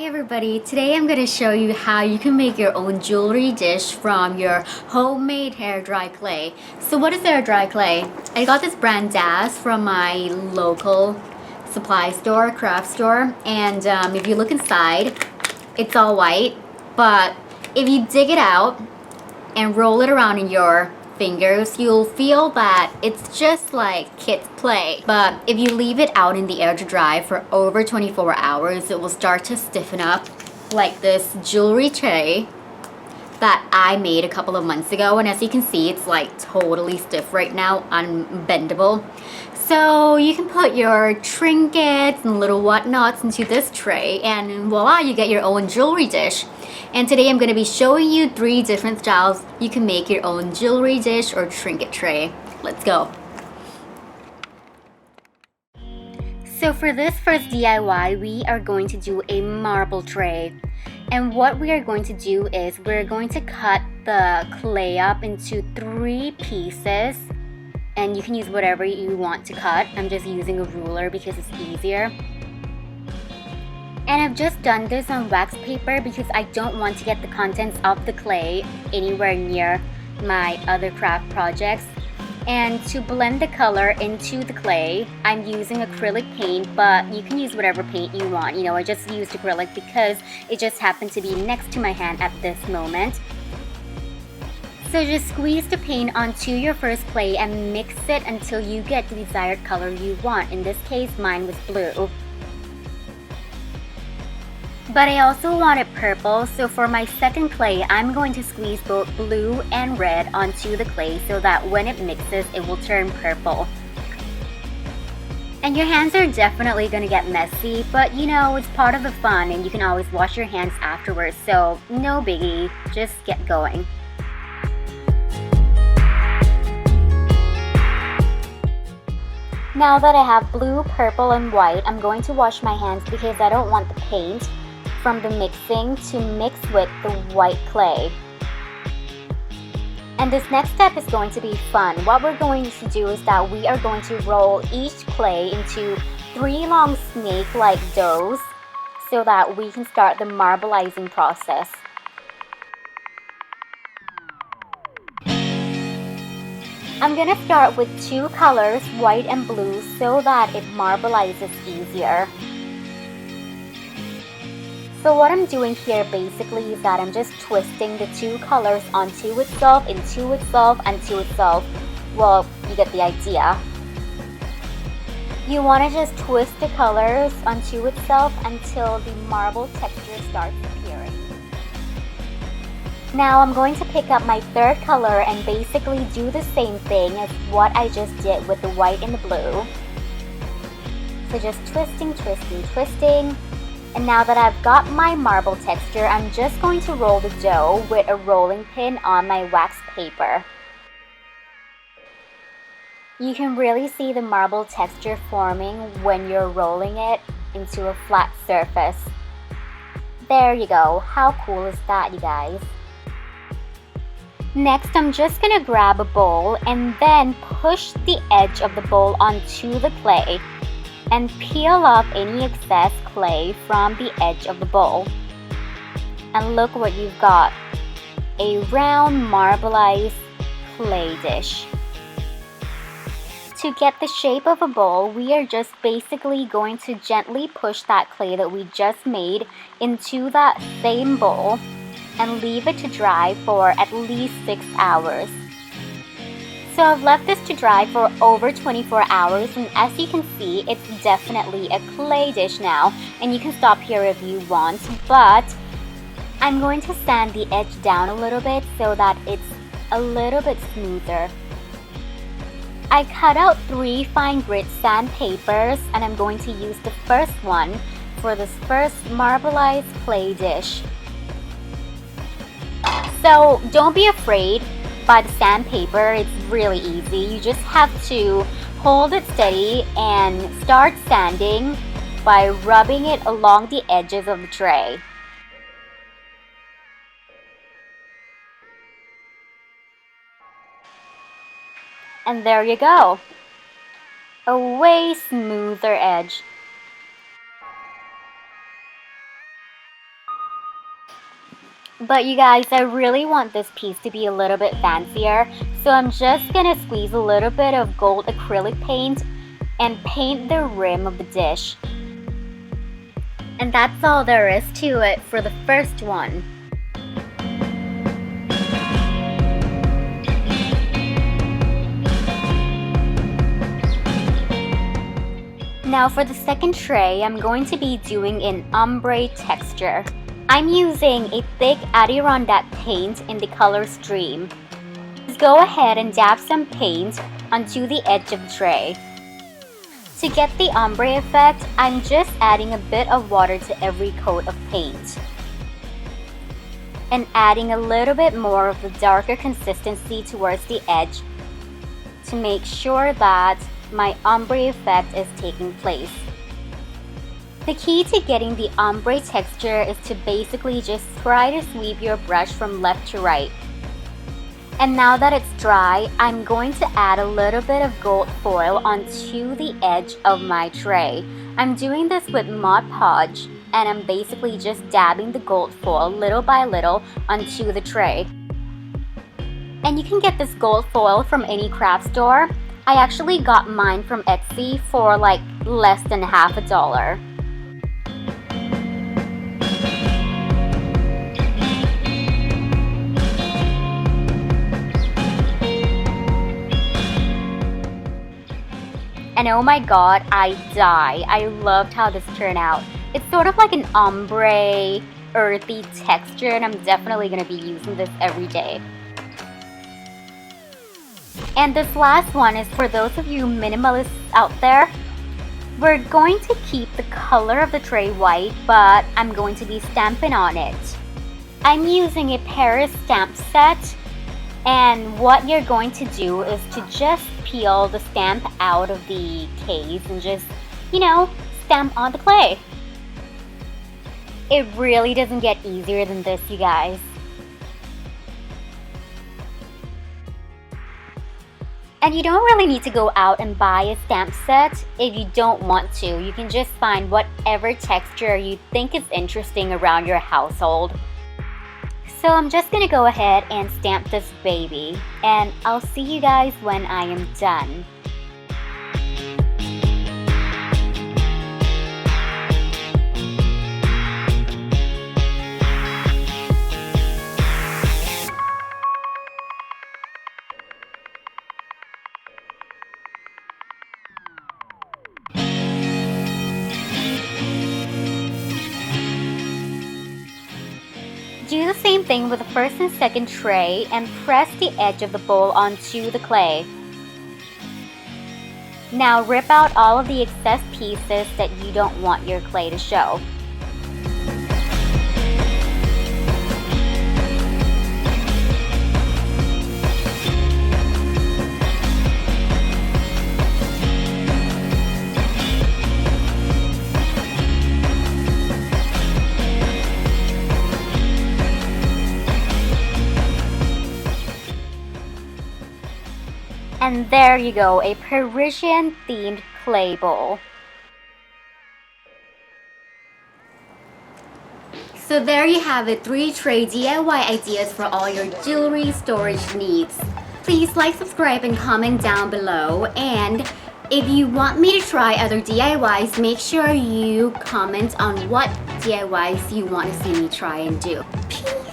Everybody, today I'm going to show you how you can make your own jewelry dish from your homemade hair dry clay. So what is hair dry clay? I got this brand DAS from my local supply store, craft store, and if you look inside, it's all white, but if you dig it out and roll it around in your fingers, you'll feel that it's just like kids play. But if you leave it out in the air to dry for over 24 hours, it will start to stiffen up like this jewelry tray that I made a couple of months ago. And as you can see, it's like totally stiff right now, unbendable. So you can put your trinkets and little whatnots into this tray, and voila, you get your own jewelry dish. And today I'm going to be showing you 3 different styles you can make your own jewelry dish or trinket tray. Let's go. So for this first DIY, we are going to do a marble tray. And what we are going to do is we're going to cut the clay up into 3 pieces. And you can use whatever you want to cut. I'm just using a ruler because it's easier. And I've just done this on wax paper because I don't want to get the contents of the clay anywhere near my other craft projects. And to blend the color into the clay, I'm using acrylic paint, but you can use whatever paint you want. You know, I just used acrylic because it just happened to be next to my hand at this moment. So just squeeze the paint onto your first clay and mix it until you get the desired color you want. In this case, mine was blue. But I also wanted purple, so for my second clay, I'm going to squeeze both blue and red onto the clay so that when it mixes, it will turn purple. And your hands are definitely going to get messy, but you know, it's part of the fun and you can always wash your hands afterwards, so no biggie, just get going. Now that I have blue, purple, and white, I'm going to wash my hands because I don't want the paint from the mixing to mix with the white clay. And this next step is going to be fun. What we're going to do is that we are going to roll each clay into 3 long snake-like doughs so that we can start the marbleizing process. I'm gonna start with 2 colors, white and blue, so that it marbleizes easier. So what I'm doing here basically is that I'm just twisting the 2 colors onto itself, into itself, onto itself. Well, you get the idea. You want to just twist the colors onto itself until the marble texture starts appearing. Now I'm going to pick up my third color and basically do the same thing as what I just did with the white and the blue. So just twisting, twisting, twisting. And now that I've got my marble texture, I'm just going to roll the dough with a rolling pin on my wax paper. You can really see the marble texture forming when you're rolling it into a flat surface. There you go. How cool is that, you guys? Next, I'm just gonna grab a bowl and then push the edge of the bowl onto the clay and peel off any excess clay from the edge of the bowl. And look what you've got, a round marbleized clay dish. To get the shape of a bowl, we are just basically going to gently push that clay that we just made into that same bowl and leave it to dry for at least 6 hours. So I've left this to dry for over 24 hours, and as you can see, it's definitely a clay dish now, and you can stop here if you want, but I'm going to sand the edge down a little bit so that it's a little bit smoother. I cut out 3 fine grit sandpapers, and I'm going to use the first one for this first marbleized clay dish. So don't be afraid by the sandpaper, it's really easy. You just have to Hold it steady and start sanding by rubbing it along the edges of the tray. And there you go. A way smoother edge. But you guys, I really want this piece to be a little bit fancier, so I'm just gonna squeeze a little bit of gold acrylic paint and paint the rim of the dish. And that's all there is to it for the first one. Now for the second tray, I'm going to be doing an ombre texture. I'm using a thick Adirondack paint in the color Stream. Just go ahead and dab some paint onto the edge of the tray. To get the ombre effect, I'm just adding a bit of water to every coat of paint. And adding a little bit more of the darker consistency towards the edge to make sure that my ombre effect is taking place. The key to getting the ombre texture is to basically just try to sweep your brush from left to right. And now that it's dry, I'm going to add a little bit of gold foil onto the edge of my tray. I'm doing this with Mod Podge, and I'm basically just dabbing the gold foil little by little onto the tray. And you can get this gold foil from any craft store. I actually got mine from Etsy for like less than $50. And oh my god, I die. I loved how this turned out. It's sort of like an ombre, earthy texture, and I'm definitely going to be using this every day. And this last one is for those of you minimalists out there. We're going to keep the color of the tray white, but I'm going to be stamping on it. I'm using a Paris stamp set, and what you're going to do is to just peel the stamp out of the case and just, stamp on the clay. It really doesn't get easier than this, you guys. And you don't really need to go out and buy a stamp set if you don't want to. You can just find whatever texture you think is interesting around your household. So I'm just gonna go ahead and stamp this baby, and I'll see you guys when I am done. Do the same thing with the first and second tray and press the edge of the bowl onto the clay. Now rip out all of the excess pieces that you don't want your clay to show. And there you go, a Parisian themed clay bowl. So there you have it, 3 tray DIY ideas for all your jewelry storage needs. Please like, subscribe, and comment down below. And if you want me to try other DIYs, make sure you comment on what DIYs you want to see me try and do. Peace!